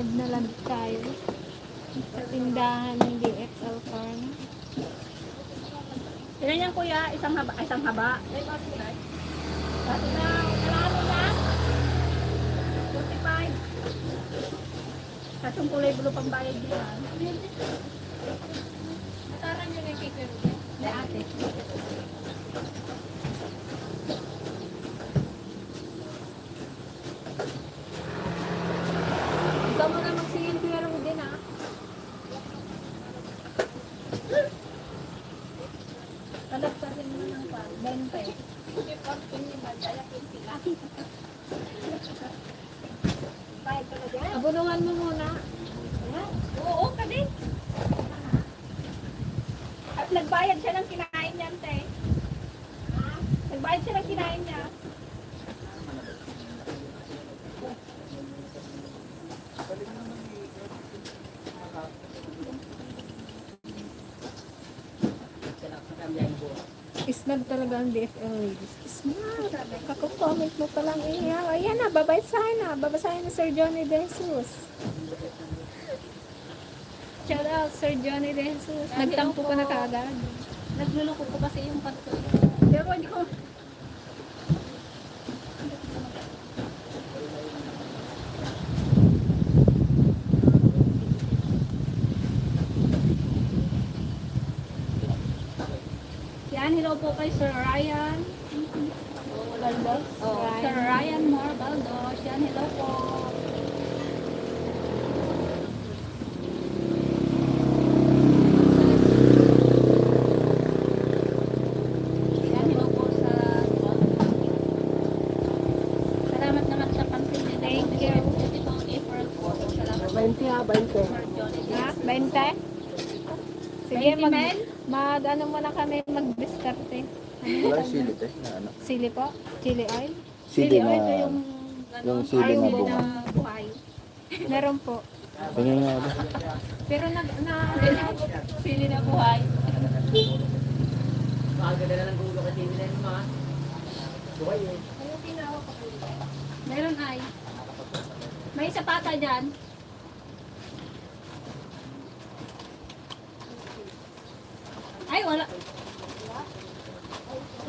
Live na lang tayo sa tindahan ng DXL Farm. Ilan yan kuya? Isang haba? Isang haba? Dati na, kalahati na? 45. Kasong kulay bulo pang bayad yan. Mataran nyo na yung cake yun. Hindi ate. Ikaw mo na magsingin ko yung din ah. Talagpasin mo ng pan. 20. Abulungan mo muna. Oo, kadit. At nagbayad siya ng kinain niya, ante. Nagbayad siya ng kinain niya. Isnag talaga ang DFL ladies. Smart. Kako-comment mo palang iyaw. Ayan na, babasahin na. Babasahin na Sir Johnny De Jesus. Shout out Sir Johnny De Jesus. Nagtampo ka na kaagad. Nagluloko ko kasi yung pato. Pero hindi ko... Yan, hello po kay Sir Ryan. Baldos. Oh, Sir Ryan Moore Baldos. Yan, hello po. Yan, hello po sa... Salamat naman sa pansin niyo. Thank you. Ito ang April po. Salamat po. 20 ha, 20. Sir Johnny. Ha? 20? Sige, 20 men? mag-ano muna kami mag-diskarte. Wala sili te, na ano. Sili po? Chili oil? Sili Oil na, ko yung... yung sili na bunga. buhay. Meron po. Tingin nga ba? Pero Sili na buhay. Meron ay. May sapata dyan. Ay, wala.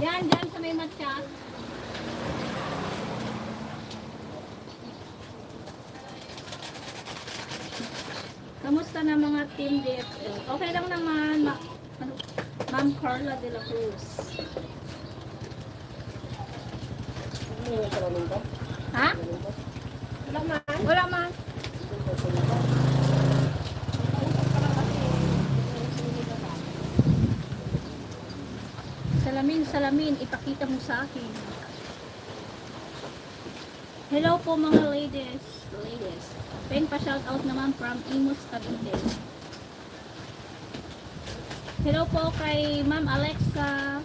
Yan, dyan sa may matcha. Kamusta na mga team DFL? Okay lang naman, Ma'am Carla de la Cruz. Ha? Wala man. Wala man. Salamin, salamin, ipakita mo sa akin. Hello po mga ladies. Ladies. Pen pa shout out naman from Imus, Cavite. Hello po kay Ma'am Alexa.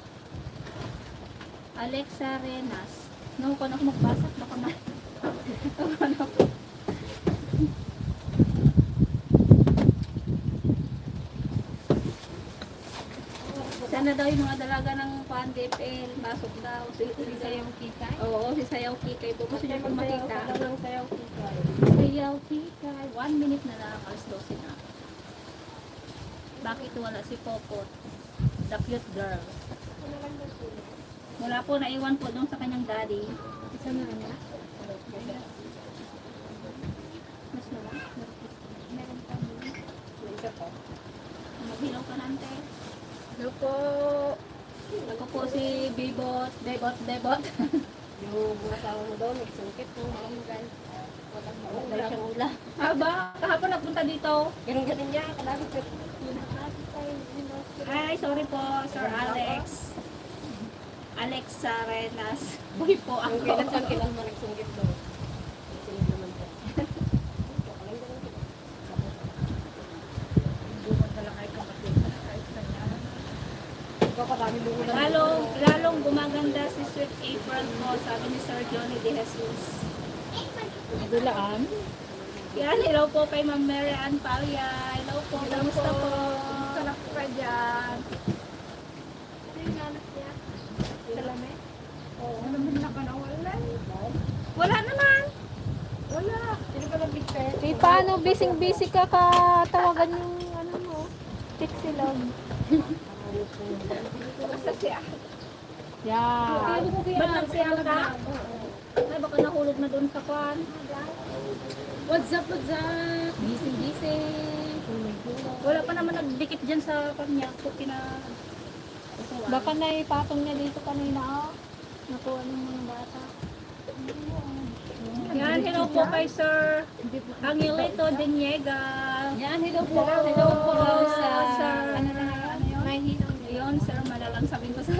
Alexa Renas. No, kung ako magbasa, baka sana daw yung mga dalaga ng Pan DFL, masok daw. Si Sayaw Kikay? Oo, si Sayaw Kikay po. Gusto niyo pong makita. Sayaw Kikay. Sayaw Kikay. 1 minute na lang, alas 12 na. Bakit wala si Popot? The cute girl. Wala po, naiwan po doon sa kanyang daddy. isa na nga. Mas wala? Meron pa doon. Isa po. Maghilaw ka nante. Hello po. Ako po si Bebot. Bebot. Yung asawa mo daw, nagsungkit ng mga Wala siyang ula. Aba, kahapon nagpunta dito. ganun niya, kadami ko. Ay, sorry po, Sir Alex. Alex Sarenas. Boy po ako. Kailan mo nagsungkit daw? Sungkit naman po. Lalong gumaganda si Sweet April po, sabi ni Sir Johnny De Jesus. Dulaan. Yan, hello po kay Ma'am Mary Ann Palya. Hello po, kamusta po? Sarap ka dyan. Ano yung anak niya? Salame? Oo, naman na ka na wala. Wala naman. Wala. Sino ka nag-picture? Tita! ano, busy ka tawagan yung ano mo. Pixie love. Yeah. Ba't nagsiyaga ka? Ay, baka nahulog na doon sa kwan. What's up, what's up? Busy. Wala pa naman nagdikit dyan sa kanya. Baka naipatong niya dito kanina, oh. Nakuha ng mga bata. Yan, hello po kay Sir Angelito Deniega. Yan, hello po. Hello po sa Sir. ano na yun? May hinang yun, Sir Malalang. Sabihin ko sa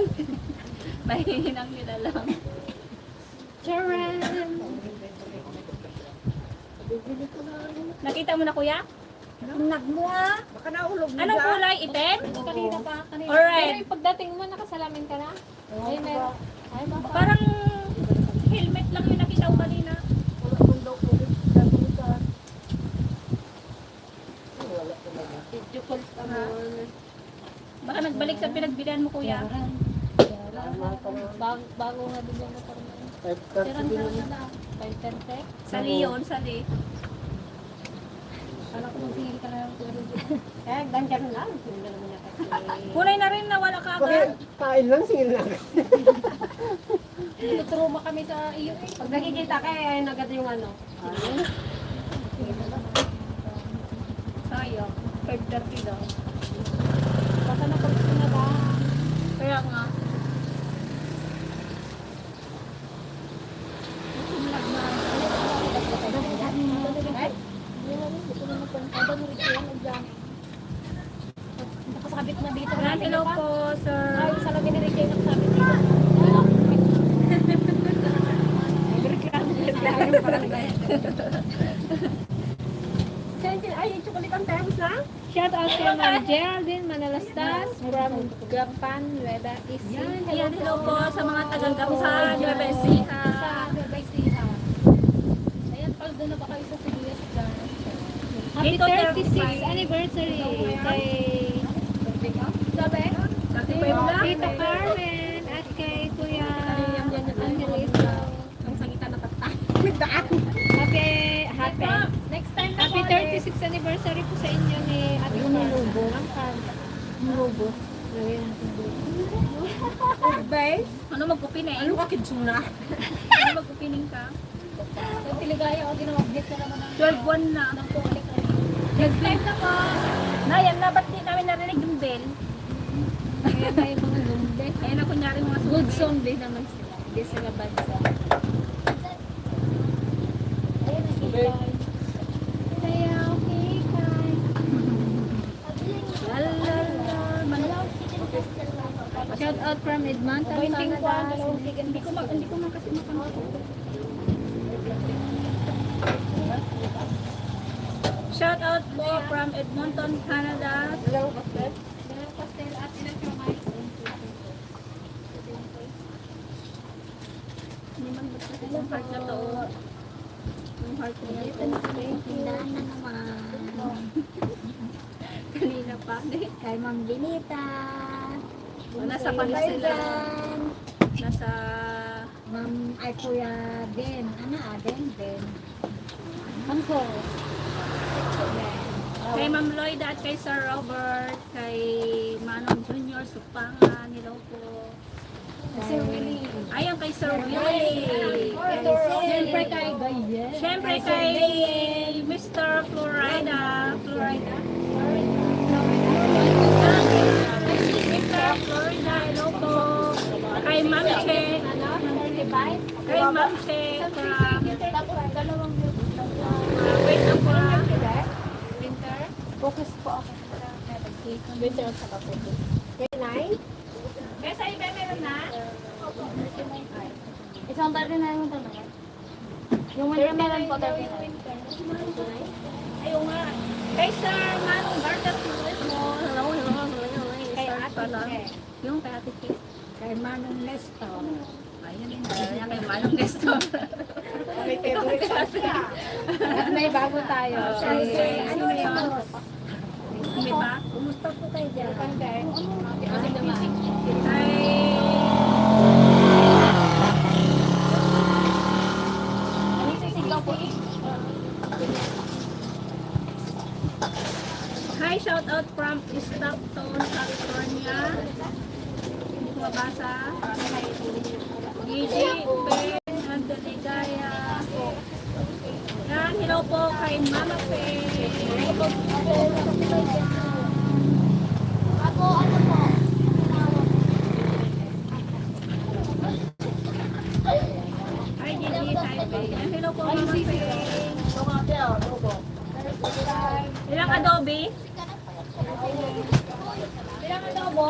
may hinang nilalang. Charan! Nakita mo na kuya? Nagmua. Baka nahulog na Anong kulay? Itim? Kanina pa. Kanina. Pero Alright. yung pagdating mo, nakasalamin ka na? Ay, meron. Ay, baka. Parang helmet lang yung nakita ko kanina. Baka nagbalik sa pinagbilihan mo kuya. Bago nga din yung motor mo. Tiran ka na lang. 510. Sali yun, sali. Kala ko magsingil ka na lang. Eh, ganyan lang. Hindi naman niya kasi. Kulay na rin na wala ka agad. Kain lang, singil lang. Tutruma kami sa iyo eh. Pag nakikita ka eh, ayun agad yung ano. Sayang. 5:30 daw. Baka napagsin na ba? Kaya nga. Nakasabit na dito. Yan, hello po, sir. Ay, sa lagi ni Ricky nakasabit dito. Ay, yung chocolate ang times na? Shout out kay Ma'am Geraldine Manalastas from Gapan, Nueva Ecija. Ayan, hello po sa mga tagang-gamsan, Nueva Ecija. Sa Nueva Ecija. Ayan, paldo na ba kayo sa Sibuyas dyan? Happy Dito, 36th anniversary kay Sabi? 35 lang. Tito Carmen at kay Kuya Angelito. Ang sangita na tatak. Happy Next time na Happy 36th anniversary po sa inyo ni Ate Carmen. Ang Carmen. Nubo. Base? Ano magpupining? Ano ka kidsuna? Ano magpupining ka? So, piligaya o ginawagit ka naman ng 12 buwan na. ng pulik. Next time na po. Nayan na, ba't di namin narinig yung bell? Kaya tayo mga lumbe. Ayan na kunyari mga Good song din naman sila. Hindi sila bad song. Ayun, nakikita. Kaya okay, kay. Shout out from Edmonton, Canada. Hindi ko man kasi makakita. Shout out po from Edmonton, Canada. Dalawang pastel. Dalawang pastel at ilang kamay. Hindi man gusto ko yung heart na to. Yung heart na yan. Tindahan na naman. Kanina pa. Kay Ma'am Benita. Nasa pala sila. Nasa... Ma'am, ay Kuya Den. Ano Den? Uncle. Kay Ma'am Lloyda at kay Sir Robert. Kay Manong Junior Supangan. Hello po. Sir Willie. Ayan kay Sir Willie. Siyempre kay Gaye. Siyempre kay Mr. Florida. Mr. Florida, hello po. Kay Ma'am Che. Kay Ma'am Che. Tapos dalawang Wait lang po. winter. Focus po ako. Winter at saka puto. Kay 9? Kaya sa iba meron na? Isang baril na yung tanong. Yung winter meron po 39. Ayaw nga. Kay Sir Manong Barter Flores mo. Hello. Kay Sir Ate pala. Che. Yung kay Ate Che. Kay Manong Nestor. Ayun yun. Kaya kay Manong Nestor. May favorite At may bago tayo. Ano yun? May ba? Kumusta po kayo dyan? Kay Kay... Sisigaw po. mabasa. Gigi, Ben, Andaligaya. Yan, hello po kay Mama Pe. Ako, ano po? Hi, Gigi, hi, Ben. Yan, hello po, Mama Pe. Ilang adobe? Ilang adobo?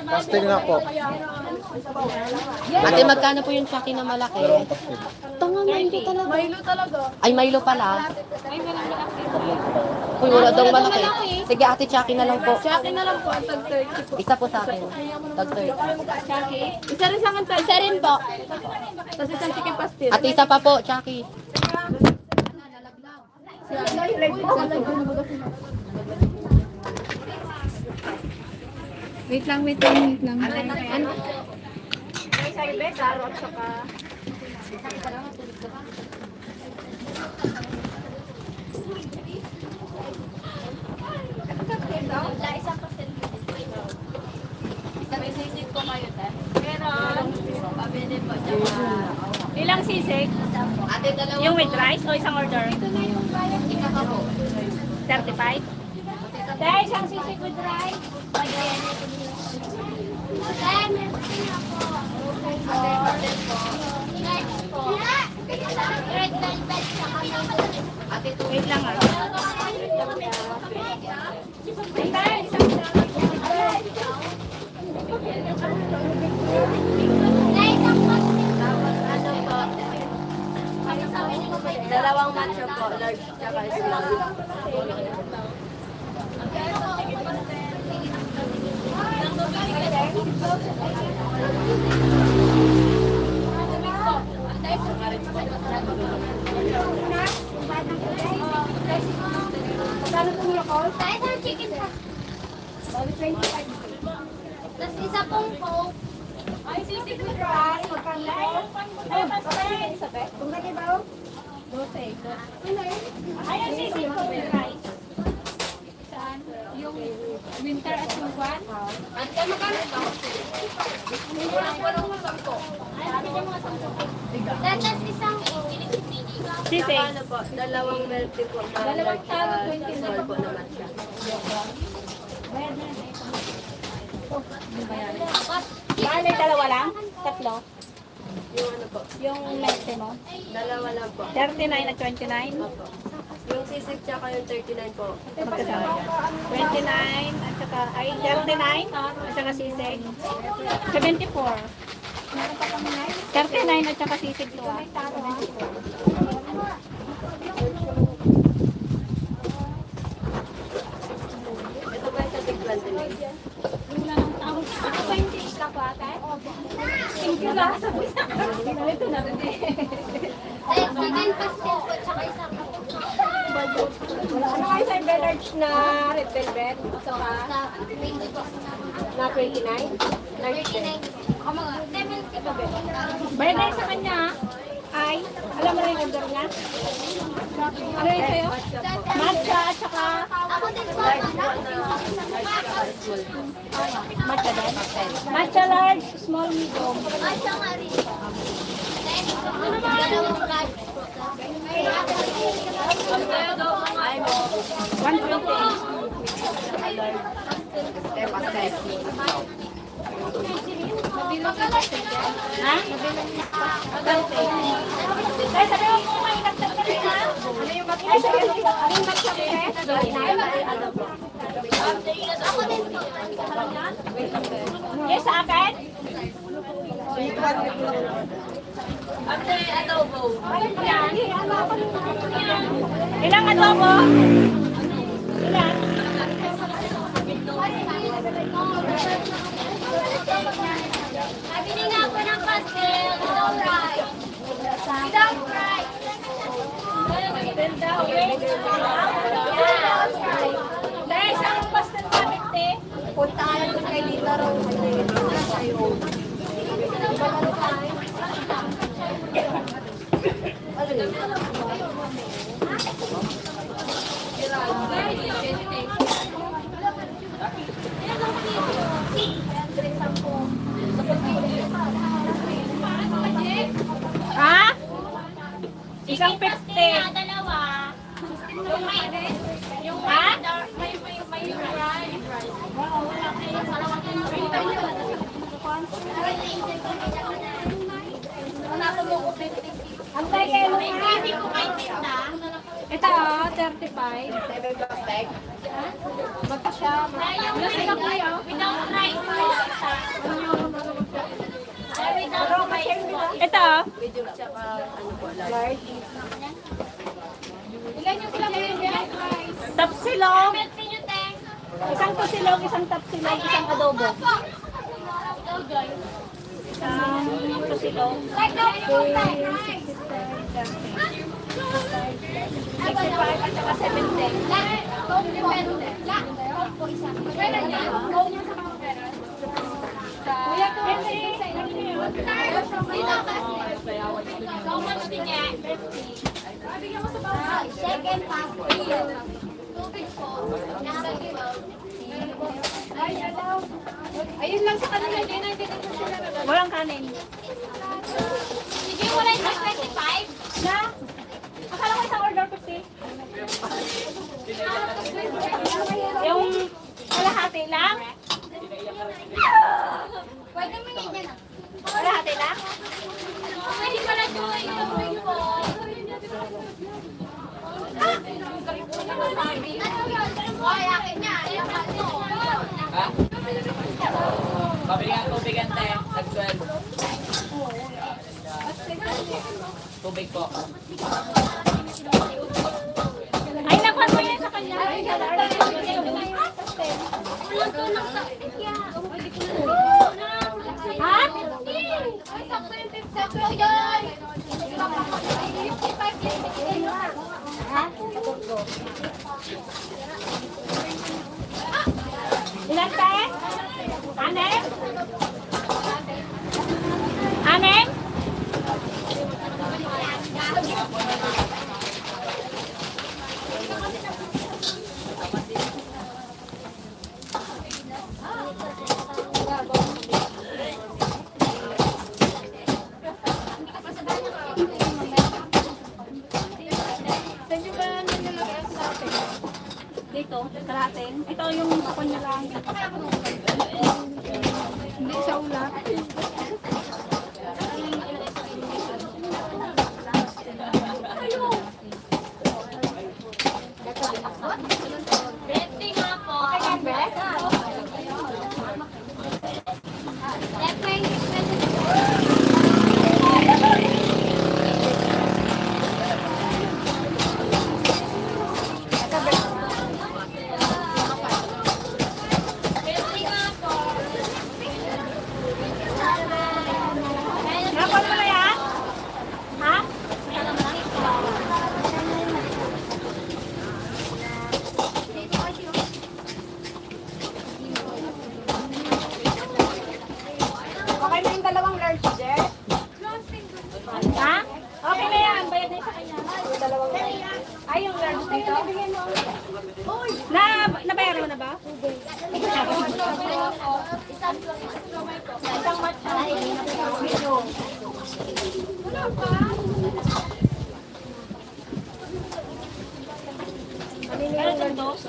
Pastil nga po. Ate, magkano po yung chaki na malaki? Ito nga, Milo talaga. Milo talaga. Ay, Milo pala. Uy, wala daw malaki. Sige, ate, chaki na lang po. Sa akin na lang po, ang tag 30 po. Isa po sa akin. Tag 30. Isa rin sa akin, isa rin po. Tapos isang chicken pastil. Ate, isa pa po, chaki. Wait lang, wait lang, wait lang. Ano? May sabi, sarot saka... May sisig po kayo, te. Meron. Pabili po. Ilang sisig? Ate, dalawa Yung with rice o isang order? Isa ka po. 35? Dahil isang sisig with rice. Ate, Wait lang ah. dalawang matcha po, large tsaka small. Tapos isa pong coke. Ay, sisig with rice. Ay, kung gani ba? 12. Ay, ang sisig ko with rice. Saan? Yung winter at yung kwan? Ate, magkano ito? Walang sampo. Tapos isang Sisig. Ano po, dalawang milk tea po. Dalawang talo, 20 small po naman siya. Bale, dalawa lang? Tatlo? Yung ano po, Yung lente mo? dalawa lang po. 39 at 29? Opo. Yung sisig tsaka yung 39 po. Magkasama. 29 at saka, ay 39 at saka sisig. 74. 39 at saka sisig to ah. 74. Ito ba yung sa big 20 mix? Ako 20 ka pa, ate? Thank you lang. Sabi sa akin. Ito na rin eh. chicken pastel po, tsaka isang Ano kayo sa large na red velvet? At saka na 29? 39. Ako mga 70 po. Bayad na yun sa kanya ah. Ay, alam mo na yung order niya? Ano yun sa'yo? Matcha at saka Ako din po. matcha din? Matcha large, small, medium. At saka rin po. Dalawang large po. 120. Ha? Ay, sabi mo kung may nagtag ka rin ha? Ay, sabi mo kung may nagtag ka rin? Ako din po. Yes, sa akin? Ate, adobo. Yan. Ilang adobo? Ilan? Nabili nga ako ng pastel. Without rice. Without rice. Dahil isang pastel namin, te. Punta ka lang kay Lita raw. ate. Dalawa. Yung Ha? may rice. Ang tayo kayo May baby ko kay Tita. ito, 35. Basta siya. Without rice po. Without rice po. Ito. Ilan yung sila kayo dyan? Tapsilog. Milk tea nyo, Teng. Isang tusilog, isang tapsilog, isang adobo. Isang tusilog. Like daw yung rice. 65 at saka 70. Kuya ko, how much din yan? Second half. Tubig po. Ayun lang sa kanila, hindi na sila. Walang kanin. Sige, wala yung 25? Na? Akala ko isang order 50. Yung kalahati lang? Pwede mo yun yan ah. Kalahati lang? Pwede pala Joy. Ay, akin niya. Pabili ang tubig ante, nag-12. Tubig po. Ay, nakuha mo yan sa kanya. Walang tulong sa kanya. Ha? Ay, sakto yung 50 ko yun. Yung 55 din. Ilan tayo? Anem? Anem? Dito, kalahatin. Ito yung ako niya lang. Hindi sa ulap. Lefty nga po. Okay, Left wing. Lefty nga po. Nakuha mo na yan? Ha? Okay na yung dalawang large, Jer? Ha? Okay na yan. Bayad na yung sa kanya. Yung dalawang large. Ay, yung large dito? Nabayaran mo na ba? Isang matcha. Pero itong dos?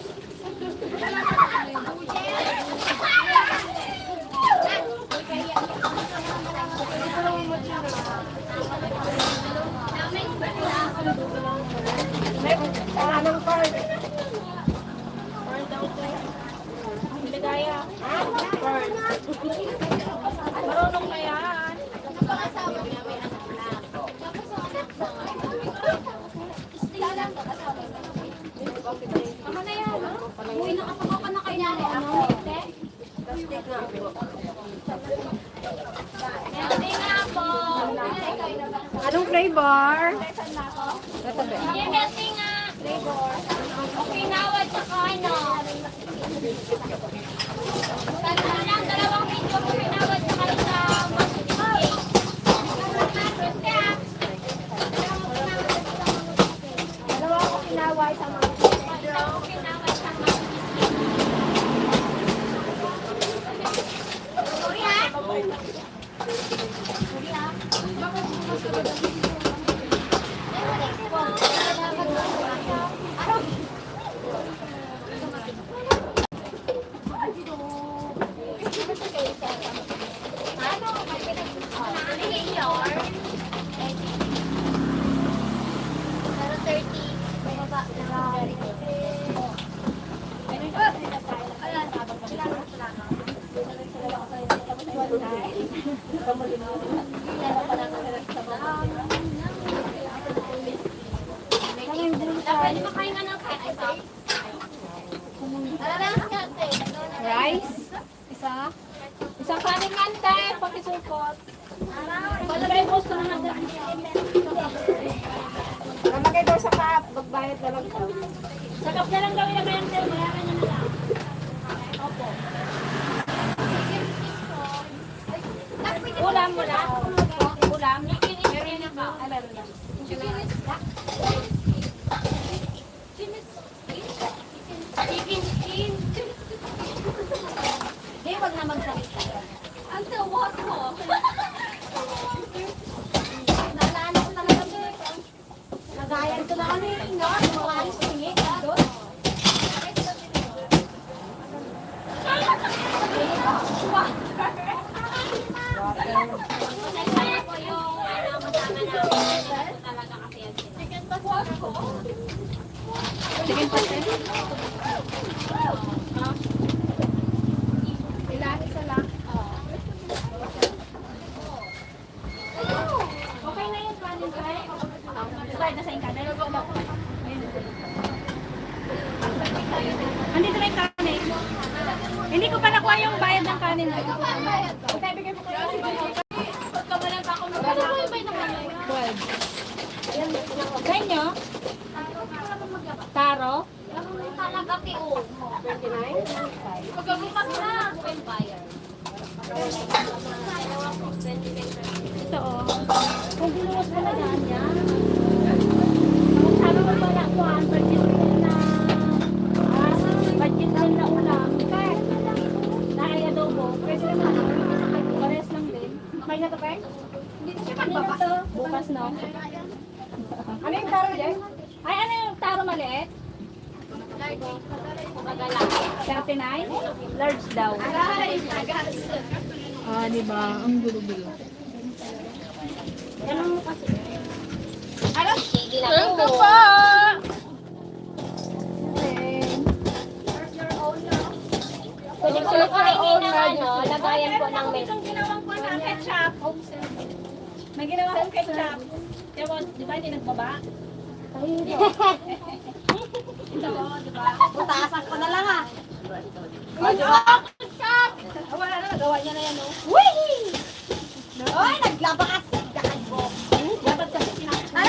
Anong card? Card daw ko. Biligaya. Card. Marunong na yan. Tama na yan, no? Uy, nakapaka na kayo na ano? Lefty nga po. Anong flavor? Yung lefty nga. Pinawad sa ano. Tatlo lang, dalawang video ko pinawad sa kayo sa Dalawa ako pinaway sa mga pinawad sa Kuya? Pwede makahinga ng pizza. Rice. Isa. Isang kanin nga, te. Pakisupot. Wala ba yung gusto na nagdaan? Namagay daw sa cup. Magbayad na lang daw. Sa kap na lang gawin na ba yung sir? Bayaran niyo na lang. Opo. Ulam mo lang. Ulam. Meron na ba? Ay, meron na. Chicken skin. Hindi, wag na magsalita. Ang tawag mo. Nalala ko talaga dito. Nagayan ko na kami. No? Mga alis tingin. Doon. Kaya po yung masama na talaga kasi yan sila. Chicken pasok ko. Chicken pastel? Ilan isa lang. Okay na yun, kanin ka eh. Sabay na sa inka. Dahil ko ba? Andito na yung kanin. Hindi ko pa nakuha yung bayad ng kanin. Okay, bigay mo kayo. Pagkamalan pa ako ng ano ko yung may nakalay. 12. Sa inyo? Taro? Talaga tiyo. 29? Pagkabukas na. Vampire. Ito oh. Kung binuwas mo na yan. Kung sabi mo ba nakuhaan, budget din na ulam. Na ay adobo. Pwede naman. Pares lang din. May na to, Peng? Hindi na to. Bukas no. Ano yung taro dyan? Ay, ano yung taro maliit? 39? Large daw. Ah, di ba? Ang gulo-gulo. Ganun mo kasi. Welcome po! Pwede ko makainin ng ano, lagayan po ng milk. Itong ginawang ko ng ketchup. May ginawa kong ketchup. Diba, di ba hindi nagbaba? Putasan ko na lang ah. Wala na, nagawa niya na yan oh. Oy, naglabakas. Dakan mo. Dapat kasi sinakita.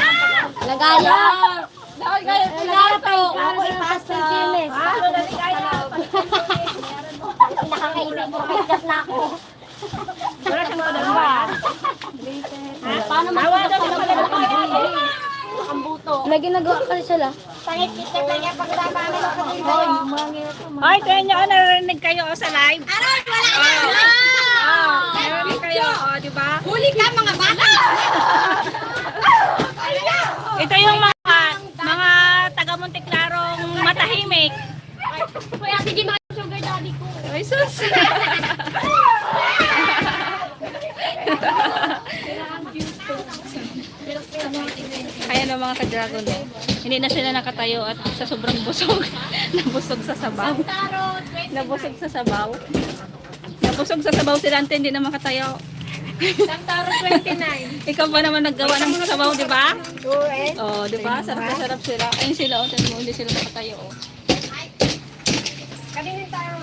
Lagayan. Lagayan to. Ako ipasta. Ano na ni Kaya? Nakakaisip ko. Ketchup na ako. Wala siyang padagbayan. Paano magpapalagay? Ang buto. May ginagawa kasi sila. Pangit-kitip lang yan pag napamin ako dito. Hoy, kaya nyo, narinig kayo sa live? Aron, wala ka. Narinig kayo, di ba? Huli ka mga bata. Ito yung mga taga Monteclarong matahimik. Kuya, sige mga sugar daddy ko. Ay, sus! Ayan ang mga ka-dragon eh. Hindi na sila nakatayo at sa sobrang busog. Nabusog sa sabaw. Nabusog sa sabaw. Nabusog sa sabaw sila, hindi na makatayo. Santaro 29. Ikaw ba naman naggawa ng sabaw, di ba? Oh, di ba? Sarap na sarap sila. Ayun sila, oh, tignan mo, hindi sila nakatayo. Oh. Kaninin tayo.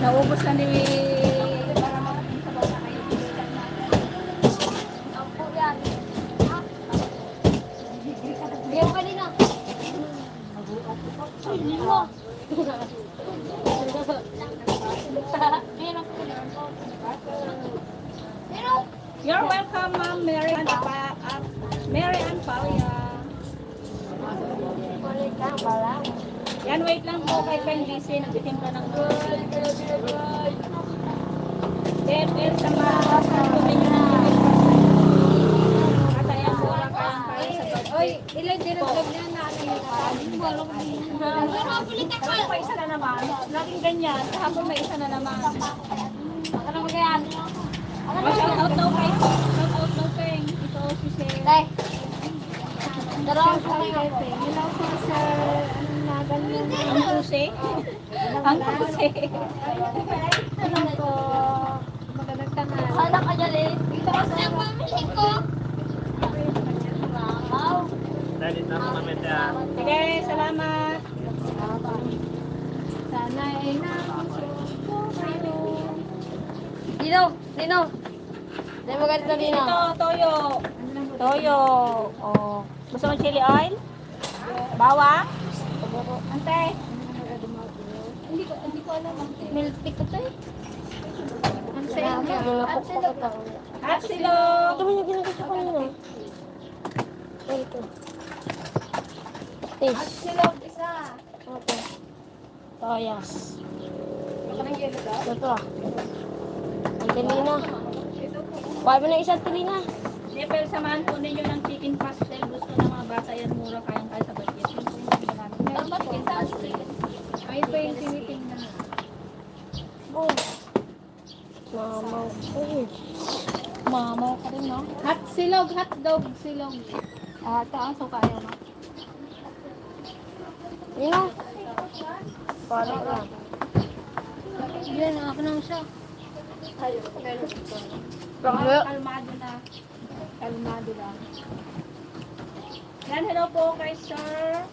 Naubos na ni Bigyan mo kanina. Hindi mo. Pero, You're welcome, Ma'am Mary and Mary and Paulia. Yan, wait lang po kay Pen DC. Nagtitimpa ng gold. Depel sa mga tubig na. At ayan po lang kayo para sa gold. Oy, ilan din ang vlog niya na ano yung Kahapon may isa na naman. Laging ganyan. Kahapon may isa na naman. Ano ba yan? Shout out daw kay Shout out daw kay ito si Shay. Tay. Dalawang kumay ako. Hello po sir. Anong nagal niyo? pusi. Ang pusi. Magandang tanghali. Sana ka dyan eh. Dito ka sa pamilya ko. Wow. Sige, salamat. Sana ay napuso kayo. Dino, Dino. Dino mo ganito, Dino. Ito, toyo. Toyo. Oh. Gusto mo chili oil? Bawang? Ante. Hindi ko alam. Milk tea ko to eh. Ang sayo niya. At silog. Ito mo yung ginagawa ko nila. Ito. Taste. Silog isa. Okay. Toyas. Anong yelo daw? Ito ah. Ang tilina. Kuha mo na isang tilina. Hindi, pero samahan po ninyo ng chicken pastel. Gusto ng mga bata yan mura. Kayang-kaya sa budget. Dapat isa. Ay pa yung tinitingnan. Oh. Mamaw. Uy. Mamaw ka rin, no? Hot silog, hot dog silog. Ah, taas o kaya, no? Yun ah. Parang lang. Yan, ako nang siya. Kalmado na. Kalmado lang. Yan, hello po kay Sir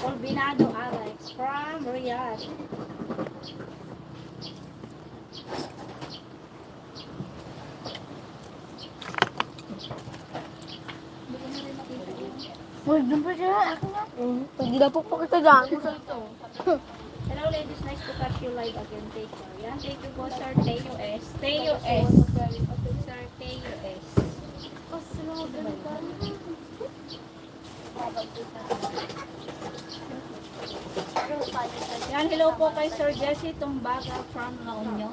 Olbinado Alex from Riyadh. Uy, doon pa siya. Akin na. Pwede na po kita dyan. Hello ladies, nice to catch you live again. Take care. Yan, thank you po Sir Teo S. Teo S. Sir Teo S. Yan, hello po kay Sir Jesse Tumbaga from La Union.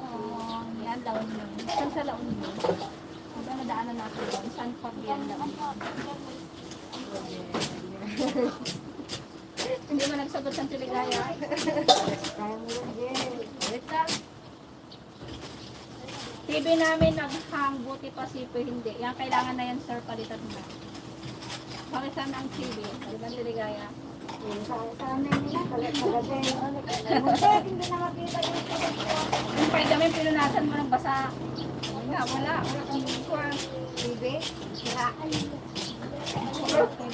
Yan, La Union. Saan sa La Union? Hanggang nadaanan natin doon. San Fabian, La Union. Hindi mo nagsagot ng Tiligaya. TV namin naghang, buti pa sipo hindi. Yan, kailangan na yan sir, palitan mo. Bakit saan ang TV? Di ba Tiligaya? Yung pwede kami pinunasan mo ng basa. Wala, wala kang kuwan. TV?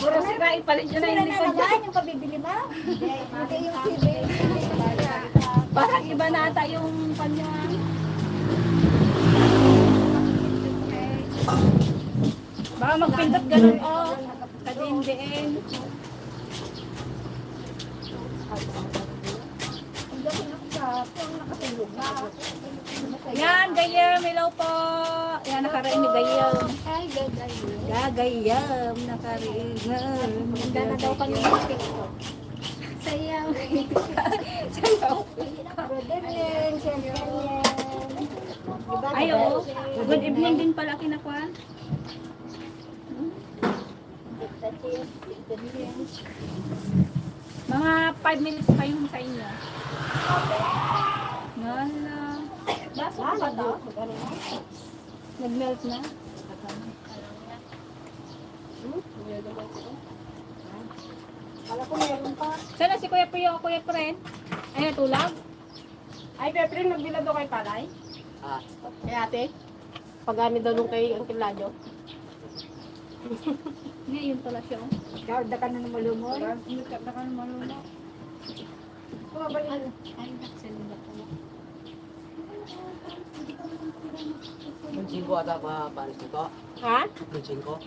Puro sira, ipalit nyo na yung likod niya. Yung pabibili mo? Hindi yung TV. Parang iba na ata yung kanya. Baka magpindot ganun, oh. Kadindiin. Yan, gayam, hello po. Yan, nakarain ni gayam. Ay, gagay. Gagayam, nakarain. Handa na daw kami ng TikTok. Sayaw. Brotherlen, Sherlen. Ay, oo. Good evening din pala kinakuan. Mga 5 minutes pa yung sa inyo. Wala. Baso pa to? Nag-melt na? Kala ko meron pa. Sana si Kuya Priyo, Kuya Pren? Ay, natulog? Ay, Peprin, nagbilad daw kay Palay? Kay ate? Pagani daw nung kay Uncle Lajo. Hindi, yun pala siya. Garda ka na ng malumon? Garda ka ng malumon. Ay, nakasalibat ko. Munching ko ata pa panis ko. Ha? Munching ko.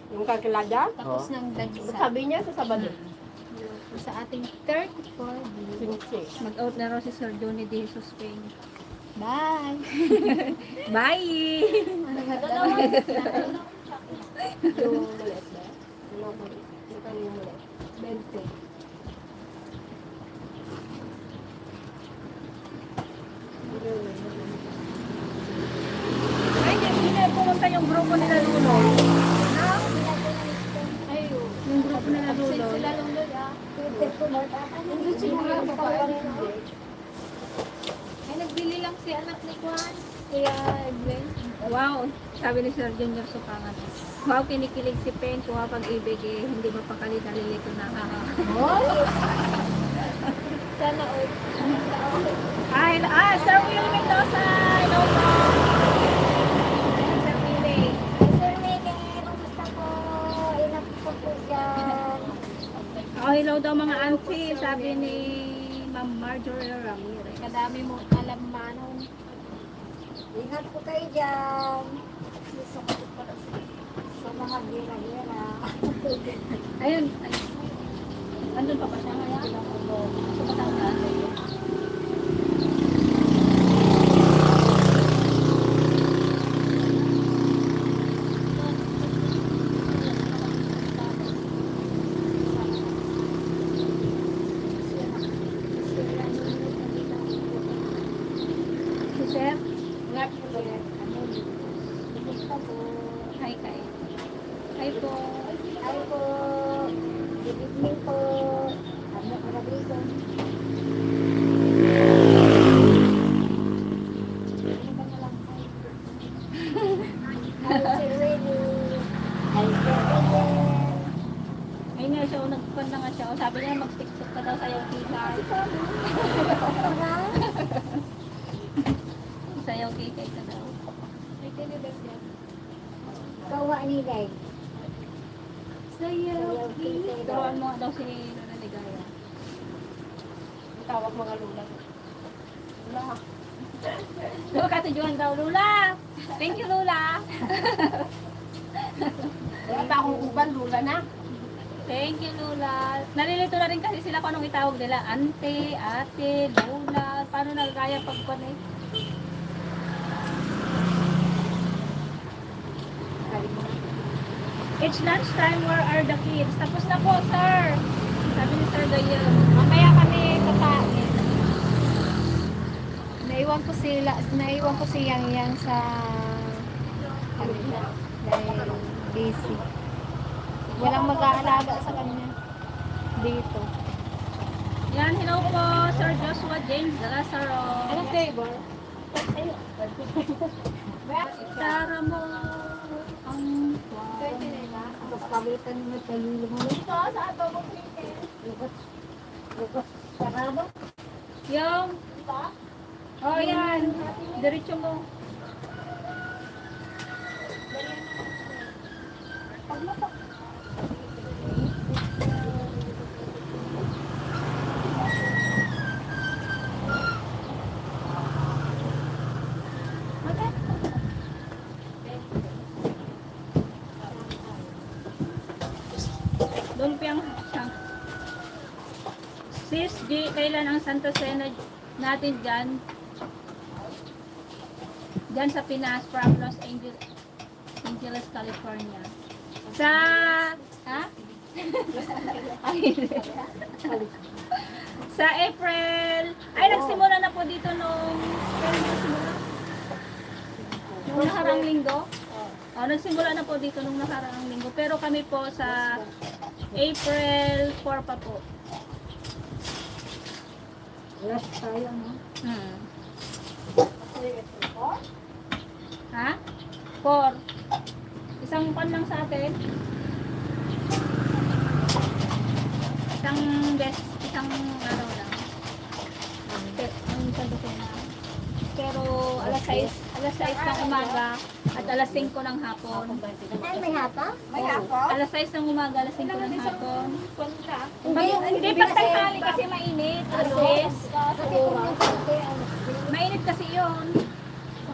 Yung kay Lajo? Tapos ng dagsa Sabi niya sa Sabado. sa ating 34 views. Mag-out na raw si Sir Johnny De Jesus Peña. Bye! Bye! Yung maliit ba? Yung maliit. Yung kanyang maliit. 20. Ay, hindi na pumunta yung grupo nila Lulo. Yung grupo nila Lulo. Ay, nagbili lang si anak ni Juan. Kaya, Gwen. Wow, sabi ni Sir Junior Sukangan. Wow, kinikilig si Pen, kuha pag-ibig eh, hindi mapakali nalilito na. Sana all. Sir Will Mendoza. Hello po. Sir Will. Sir Mene, kumusta po? Ingat po po dyan. Oh, hello daw mga auntie, sabi ni Ma'am Marjorie Ramirez. Kadami mo alam manong. Ingat po kayo dyan. Sa mga gira-gira. Ayun. Andun pa ba siya ngayon? Sa Batangas. Si Sir? Kumusta po? Hi, Kai. Hi po. Ay po. Good evening po. Ano para dito? Hi, Sir Winnie. Hi, Sir Winnie. Ayun nga siya, nagpunta nga siya. Sabi niya, mag-tiktok ka daw sa'yo, kita. Sayaw, kita ka daw. Kawa nila eh. Sayaw, kita. Turuan mo daw si Lola Ligaya. Tawag mga lula. Lula, katujuan daw, Lula! Thank you, Lula! Wala pa akong uban, lula na. Thank you, Lula. Nalilito na rin kasi sila kung anong itawag nila. Ante, ate, Lula. Paano nagkaya pagpan eh? It's lunchtime, where are the kids? Tapos na po, sir. Sabi ni Sir Gayo. Mamaya kami kakain. Naiwan ko si Yang Yang sa kanila dahil busy. Walang mag-aalaga sa kanya dito. Yan, hello po, Sir Joshua James de Lazaro. Anong flavor? Tara mo ang Pagpalitan mo sa lulo mo. Ito, sa ato mo. Lukot. Sarado. yung... Oh, yan. Diretso mo. Lumpiang siyang. Sis G, kailan ang Santa Cena natin dyan? Dyan sa Pinas, from Los Angeles, California. Sa... Ha? Sa April. Ay, nagsimula na po dito nung... Kailan nagsimula? Nung nakarang linggo? Oh, nagsimula na po dito nung nakarang linggo. Pero kami po sa April 4 pa po. Last tayo, no? Ha? 4. Isang pan lang sa atin. Isang isang araw lang. Ang isang dokena. Pero alas 6 ng umaga at alas 5 ng hapon. Ay, may hapa? May hapon? Alas 6 ng umaga, alas 5 ng hapon. Hindi Hindi pag tanghali kasi mainit. Alas 6. Mainit kasi yun.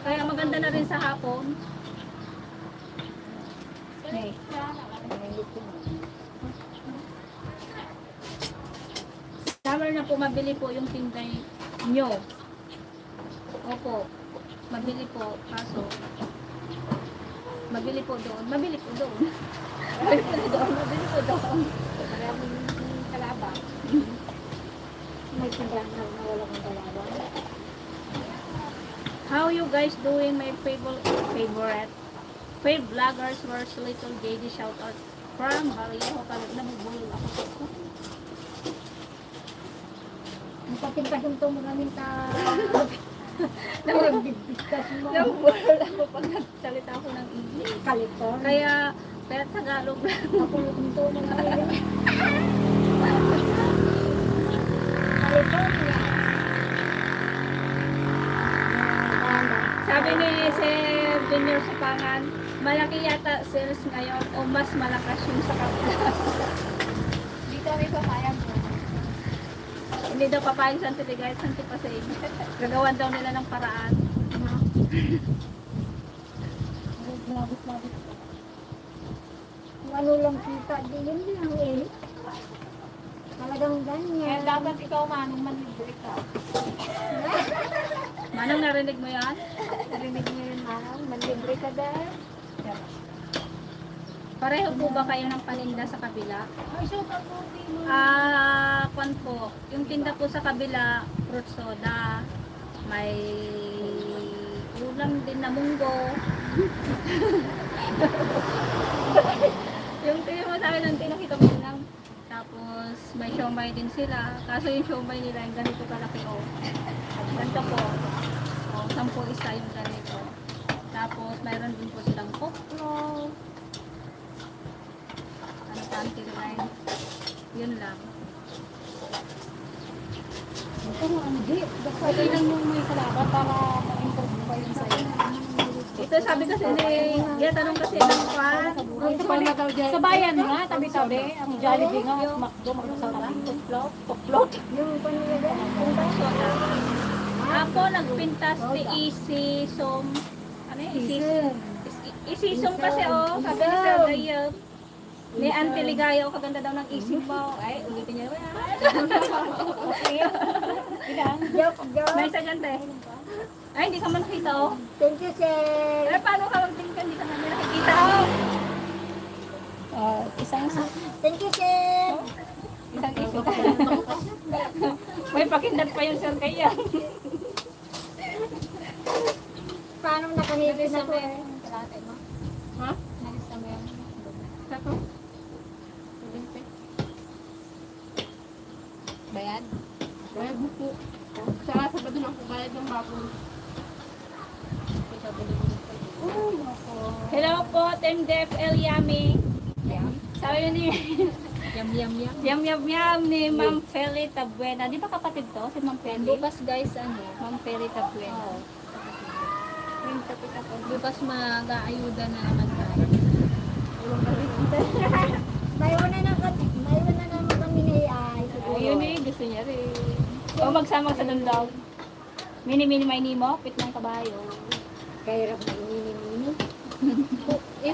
Kaya maganda na rin sa hapon. Okay. Summer na po, mabili po yung tinda nyo. Opo. Mabili po. Kaso, mabili po doon. Mabili po doon. Mabili po doon. Maraming kalabang. May tindahan na wala kang kalabang. How you guys doing? My favorite vloggers were Little JD shout out from Vallejo. Nabubulol ako. Ang pating-pahinto mo namin ta... Nabubulol ako pag nagsalita ako ng English. Kalitor. Kaya Tagalog lang. Ako luto mo namin. Kalitor. ni Sir Junior Supangan, malaki yata sales ngayon o mas malakas yung sa kapila. Dito kami papayag. Hindi daw papayag sa Antiligay, sa Antipasig. Gagawan daw nila ng paraan. Labot-labot. Kung ano lang kita, di yun lang eh. Talagang ganyan. Dapat ikaw manong manlibre ka. Manong narinig mo yan? Narinig mo yun, Manang. Manlibre ka dahil. Pareho po ba kayo ng paninda sa kabila? Ay, shout out po, Timo. Kwan po, yung tinda po sa kabila, fruit soda, may ulam din na munggo. Yung tingin mo sa akin, ang tinakita mo lang. Tapos may siomay din sila. Kaso yung siomay nila, yung ganito kalaki o. Ganito po. O, 10 isa yung ganito. Tapos mayroon din po silang poplo. Ano pa ang line. Yun lang. Ito mo, ano, di. Pwede lang yung may kalaban para ma-improve pa yun sa'yo. Ito sabi kasi ni, tanong kasi ng kwan. Sa bayan nga, tabi-tabi. Ang Jollibee nga, McDo, magkasama. Tuklot. Yung panilagay, punta. Soda. Ako nagpintas ni Isisom. Ano yun? Isisom kasi oh. Sabi ni Sir Gayab. Ni Auntie Ligaya, kaganda daw ng isip mo. Ay, ulitin niya. Joke, joke. May isa dyan, te. Ay, hindi ka man nakita, oh. Thank you, sir. Ay, paano ka magtingin ka? Hindi ka man nakikita, oh. Isang Thank you, sir. Isang isip. May pakindat pa yung Sir Kaya. Paano nakahipin na to eh? Ha? nalista mo yan. Sako? Bayad? Bayad mo po. Sa Sabado lang po bayad ng baboy. Hello po, Team Def El Yami. Sabi yun ni Yum, yum, yum. Yam Yam Yam ni Ma'am Feli Tabuena. Di ba kapatid to? Si Ma'am Feli? Bukas guys, ano? Ma'am Feli Tabuena. Bukas mag-aayuda na naman tayo. May una naman kami na ay. Ayun eh, gusto niya rin. O magsama sa dandaw. Mini-mini may nimo, pit ng kabayo. Kaya rin na mini-mini.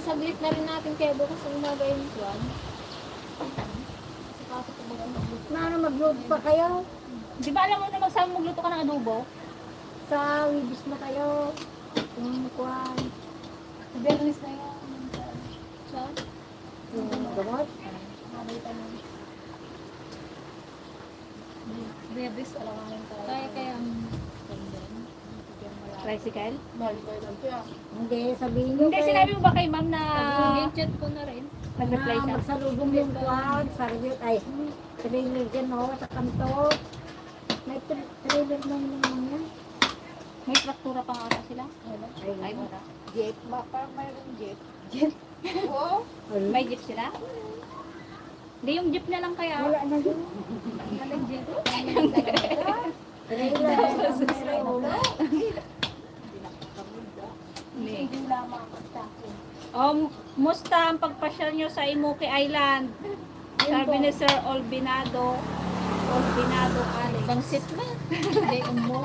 Saglit na rin natin kaya bukas ang umaga yung tuwan. Paano mag-load pa kayo? Di ba alam mo na magsama magluto ka ng adobo? Sa Wibis na kayo. Kung kuhan. Bernis na yan. So, Yung gamot. Bernis, alanganin tayo. Kaya Tricycle? Hindi, sabihin nyo Hindi, sinabi mo ba kay ma'am na chat ko na rin. mag-reply siya? magsalubong yung kuhan. Sarjot ay trailer dyan o sa kanto. May trailer na yun naman yan. May traktura pa nga ata sila? Ay, wala. jeep. Parang mayroong jeep. May jeep sila? Hindi, yung jeep na lang kaya. Wala na yun. Walang jeep. Trailer. Mayroon. Musta ang pagpasyal nyo sa Imuki Island? Sabi ni Sir Olbinado Alex. Pangsit na. Hindi, umo.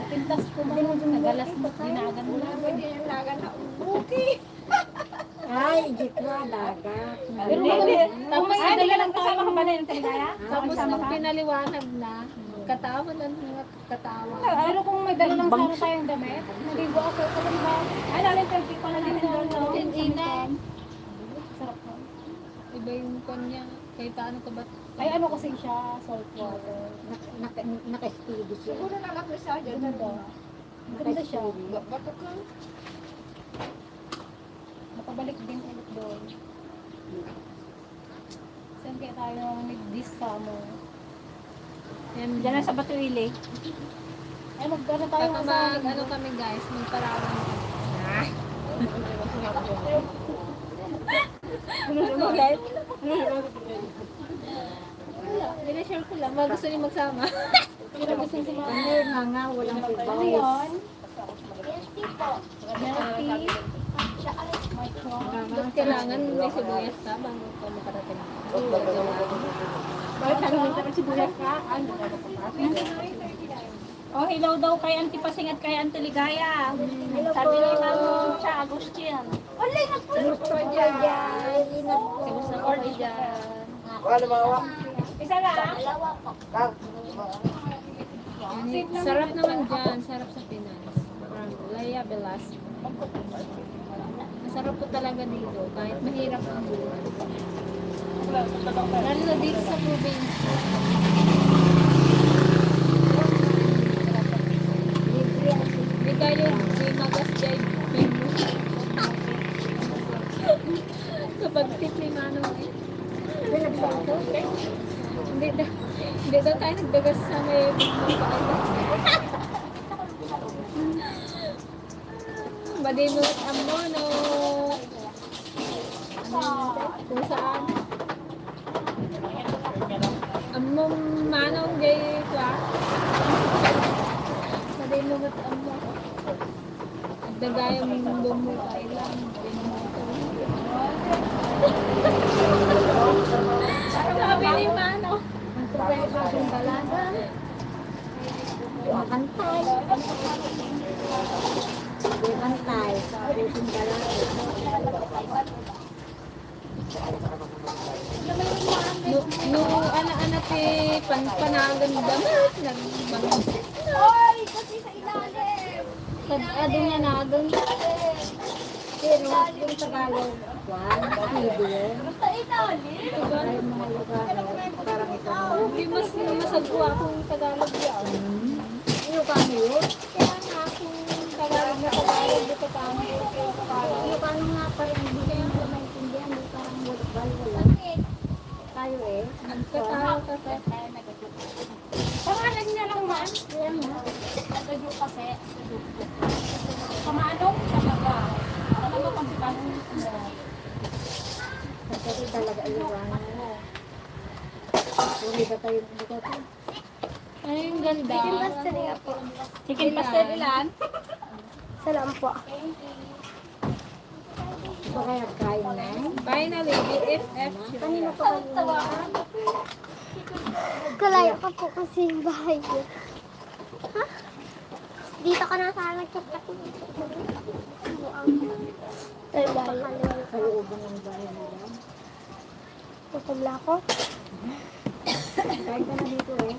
Pintas ko ba? Nagalas mo. Dinagan mo lang. Ay, jeep na, dagat. Tapos Ay, hindi ka lang kasama ka ba na yung Teligaya? Tapos Kasama nung ka? pinaliwanag na, katawa na mga katawa. Pero kung may dala lang sana tayong damit, naligo ako. Alam ba? Ay, nalang 30 ko na din doon. Tintinan. Sarap na. Iba yung kanya. Kahit paano ka ba? Ay ano kasi siya, salt water. Naka-speedy siya. Maganda siya. Makabalik din ulit doon. Saan kaya tayo nag-this summer? Diyan na sa Batuili. Ay magkano tayo Baka sa ano kami guys, magparawan kami. Nila-share ko lang. Gusto niyo magsama. Pero gusto si Mama. Ano nga, walang Ano advice. yun? Kailangan may sibuyas ka bago ka makarating. Bakit tanongin ka ng sibuyas ka? Ano? Oh, hello daw kay Auntie Pasing at kay Auntie Ligaya. Sabi ni Ma'am Cha Agustin. Gusto ko dyan. Ingat po. Kamusta ko kayo dyan? Isa lang. Sarap naman dyan. Sarap sa Pinas. Laya Velasco. Masarap po talaga dito. Kahit mahirap ang buhay. Lalo na dito sa probinsya. Di kayo di magas dyan. Kapag tip ni Manong eh. Hindi daw tayo nagdagas sa may Badimot ang mono. Kung saan? Among manong gay ka. Badimot ang mono. Nagdagayang bumukay lang. Sabi ni Mano. Ang problema sa dalaga. Makantay. Hindi kantay. Pusong dalaga. No, anak-anak eh, panagan damit. Nagbangon. Ano niya na doon? Pero yung Tagalog, video. Ay, mga lugar, parang ito. Hindi mas masagwa akong Tagalog yan. Ano kami yun? Kaya nga akong Tagalog na Tagalog dito kami. Ano kami nga pa rin, hindi ko naman maintindihan, hindi parang wala. Tayo eh. Nagkatawa ka sa Pangalan niya lang man. Kaya nga. Nagdadyo kasi. Pamanong sa baga. Alam mo kung paano Kasi talaga iwanan mo. Puri ba tayo ng lugar? Ano yung ganda? chicken pastel ilan? Salam po. Ito kaya kain na? Finally, BFF. Kanina pa tawa. Kalayo ka po kasi yung bahay ko. Ha? Dito ka na sana nagchat-chat mo. Ay, bahay. Kalooban ng bahay nila. Tutubla ko. Kain ka na dito eh.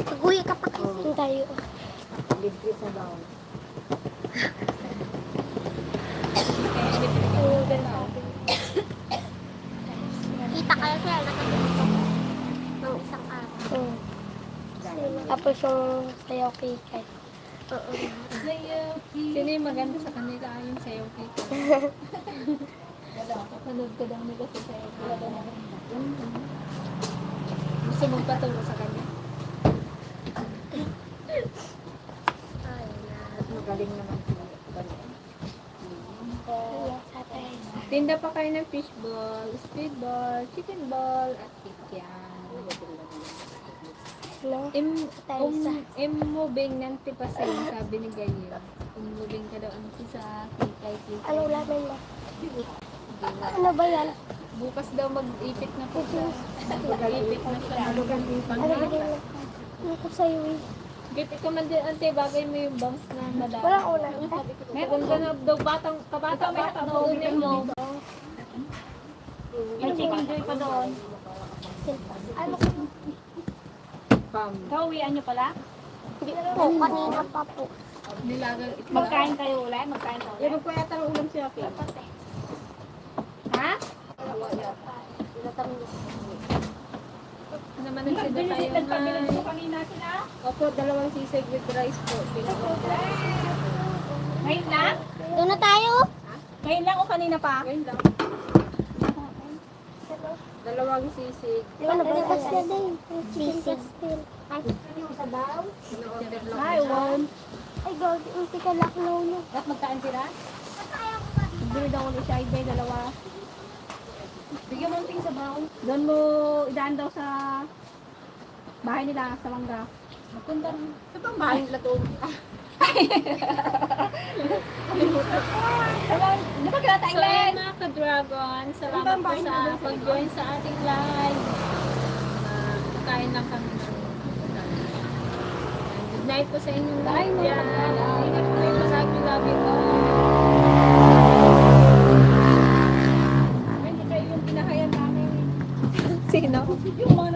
Pag-uwi ka pa kasi tayo. Libre sa baon. Ayun, ganun. Kita kayo sila nakatulog ng isang araw. Tapos yung sayaw kikay. Sino yung maganda sa kanila? Yung sayaw kita. Panood ko daw nila sa sayaw kita. Gusto mong patulong sa kanya? At magaling naman sila. Tinda pa kayo ng fishball, speedball, chicken ball, at kikyan. No? Moving ng tipasay, sabi ni Gayo. Moving ka daw ang sa kikay. Anong laman mo? Ano ba yan? Bukas daw mag-ipit na po siya. Mag-ipit na siya. Ano ba yan? Ano ko sa'yo eh? Gipit ka man din, ante, bagay mo yung bangs na madami. Walang ulan. Meron ka na daw batang, kabata-bata doon mo. May chicken joy pa doon. Ano? Kauwian niyo pala? Hindi po, kanina pa po. Nilagang ito. Magkain kayo ulit? Magkain kayo ulit? Yan ko yata ng ulam siya. Ha? Naman nagsida tayo Nagpabilan ko na. kanina sila. Opo, 2 sisig with rice po. Ngayon lang? Doon na tayo? Ngayon lang o kanina pa? Ngayon lang. 2 sisig. Ano ba kasi din? Chicken pastel. Ay, Sabaw? In-order lang. Hi, one. ay gagi, hindi ka laklaw niyo. Dapat magkain sila? Bili daw ulit siya, ay 2. Bigyan mo ng ting sa baon. Doon mo idaan daw sa bahay nila, sa mangga. Magpunta rin. Ito bang bahay nila to? Di ba kinata So, ayun mga ka-dragon, salamat po sa pag-join sa ating live. Kain lang kami ng good night po sa inyong lahat dyan. Ingat po kayo palagi. Love you all. Hindi kayo yung pinahayan namin. Sino? Yung mga